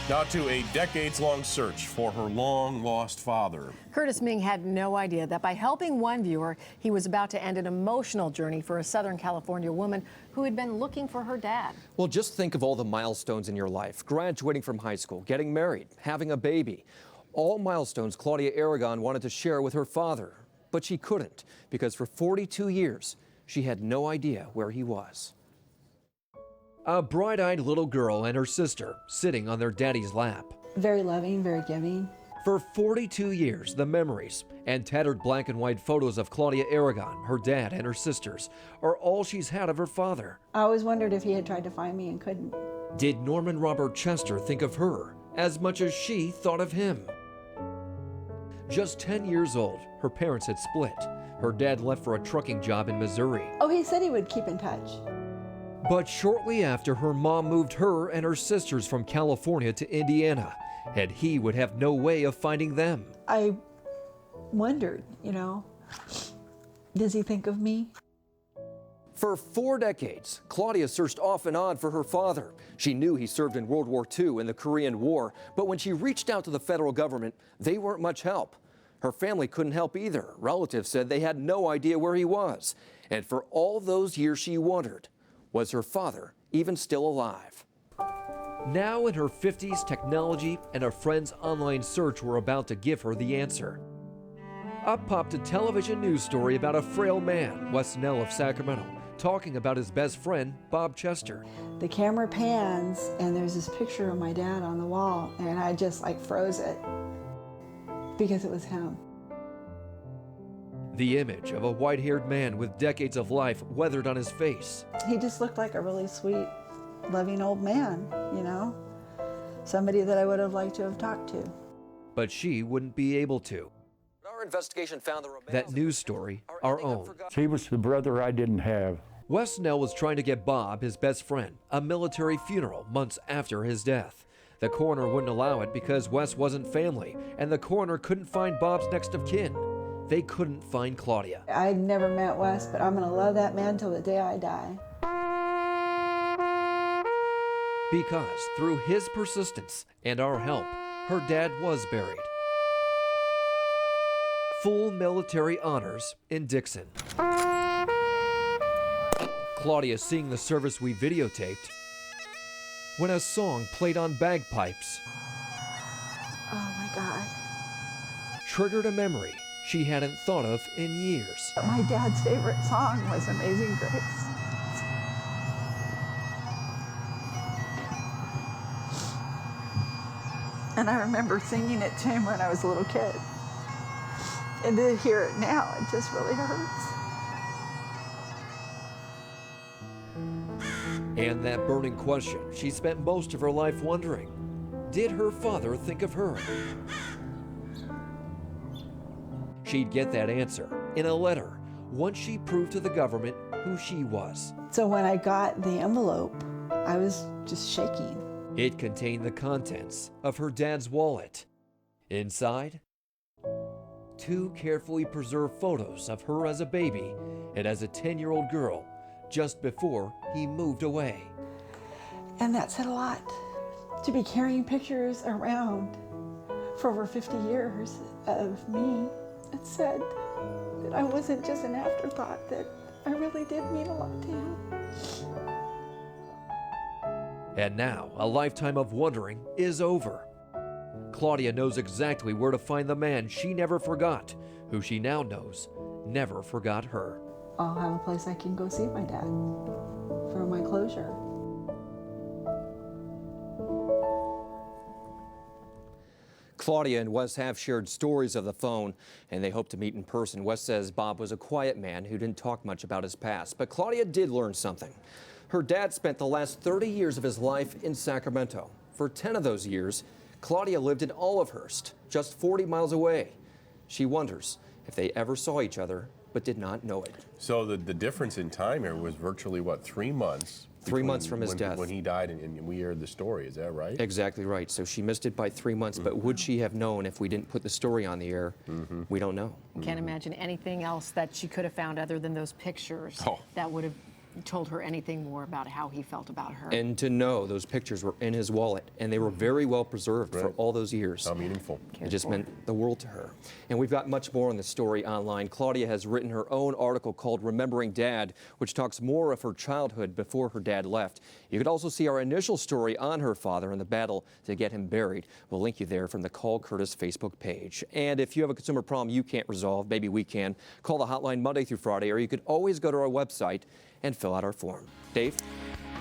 Now to a decades-long search for her long-lost father. Kurtis Ming had no idea that by helping one viewer, he was about to end an emotional journey for a Southern California woman who had been looking for her dad. Well, just think of all the milestones in your life. Graduating from high school, getting married, having a baby. All milestones Claudia Aragon wanted to share with her father. But she couldn't, because for 42 years, she had no idea where he was. A bright-eyed little girl and her sister sitting on their daddy's lap. Very loving, very giving. For 42 years, the memories and tattered black and white photos of Claudia Aragon, her dad and her sisters, are all she's had of her father. I always wondered if he had tried to find me and couldn't. Did Norman Robert Chester think of her as much as she thought of him? Just 10 years old, her parents had split. Her dad left for a trucking job in Missouri. Oh, he said he would keep in touch. But shortly after, her mom moved her and her sisters from California to Indiana, and he would have no way of finding them. I wondered, does he think of me? For 4 decades, Claudia searched off and on for her father. She knew he served in World War II and the Korean War, but when she reached out to the federal government, they weren't much help. Her family couldn't help either. Relatives said they had no idea where he was. And for all those years she wondered, was her father even still alive? Now in her 50s, technology and a friend's online search were about to give her the answer. Up popped a television news story about a frail man, Wes Snell of Sacramento, talking about his best friend, Bob Chester. The camera pans and there's this picture of my dad on the wall, and I just froze it because it was him. The image of a white-haired man with decades of life weathered on his face. He just looked like a really sweet, loving old man, somebody that I would have liked to have talked to. But she wouldn't be able to. Our investigation found that news story, our own. He was the brother I didn't have. Wes Snell was trying to get Bob, his best friend, a military funeral months after his death. The coroner wouldn't allow it because Wes wasn't family, and the coroner couldn't find Bob's next of kin. They couldn't find Claudia. I'd never met Wes, but I'm going to love that man till the day I die. Because through his persistence and our help, her dad was buried. Full military honors in Dixon. Claudia seeing the service we videotaped when a song played on bagpipes Oh my God. triggered a memory she hadn't thought of in years. My dad's favorite song was Amazing Grace. And I remember singing it to him when I was a little kid. And to hear it now, it just really hurts. And that burning question she spent most of her life wondering, did her father think of her? She'd get that answer in a letter once she proved to the government who she was. So when I got the envelope, I was just shaking. It contained the contents of her dad's wallet. Inside, 2 carefully preserved photos of her as a baby and as a 10-year-old girl just before he moved away. And that said a lot. To be carrying pictures around for over 50 years of me, it said that I wasn't just an afterthought, that I really did mean a lot to him. And now, a lifetime of wondering is over. Claudia knows exactly where to find the man she never forgot, who she now knows never forgot her. I'll have a place I can go see my dad for my closure. Claudia and Wes have shared stories of the phone, and they hope to meet in person. Wes says Bob was a quiet man who didn't talk much about his past, but Claudia did learn something. Her dad spent the last 30 years of his life in Sacramento. For 10 of those years, Claudia lived in Olivehurst, just 40 miles away. She wonders if they ever saw each other, but did not know it. So the difference in time here was virtually, what, 3 months? 3 months from his death. When he died and we aired the story, is that right? Exactly right. So she missed it by 3 months, but would she have known if we didn't put the story on the air? We don't know. Can't imagine anything else that she could have found other than those pictures Oh. that would have told her anything more about how he felt about her. And to know those pictures were in his wallet and they were very well preserved for all those years. How meaningful. It just meant the world to her. And we've got much more on this story online. Claudia has written her own article called Remembering Dad, which talks more of her childhood before her dad left. You could also see our initial story on her father and the battle to get him buried. We'll link you there from the Call Kurtis Facebook page. And if you have a consumer problem you can't resolve, maybe we can, call the hotline Monday through Friday, or you could always go to our website and fill out our form. Dave?